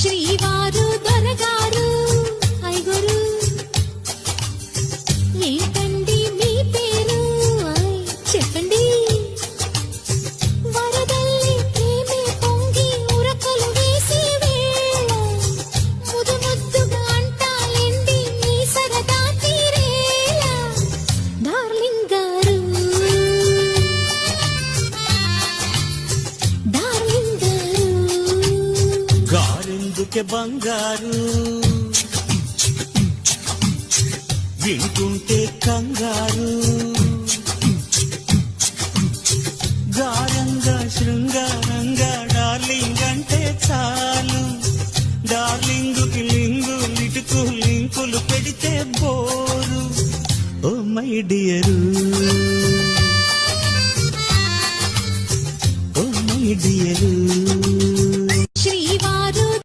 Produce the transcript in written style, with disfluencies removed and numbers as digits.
శ్రీవారు దొరగారు ఐగురు ఏంటండి మీ పేరు చెప్పండి వరదల్లి ప్రేమే పొంగి ఉరకలు వేసి వేళ ముదు ముద్దుగా అంటాలండి మీ సరదా తీరేలా డార్లింగ్ గారు డార్లింగ్ గారు గారెందుకే బంగారు వింటుంటే కంగారు గారంగా శృంగారంగా డార్లింగ్ అంటే చాలు డార్లింగుకి లింగు లిటుకు లింకులు పెడితే బోరు ఓ మై డియరు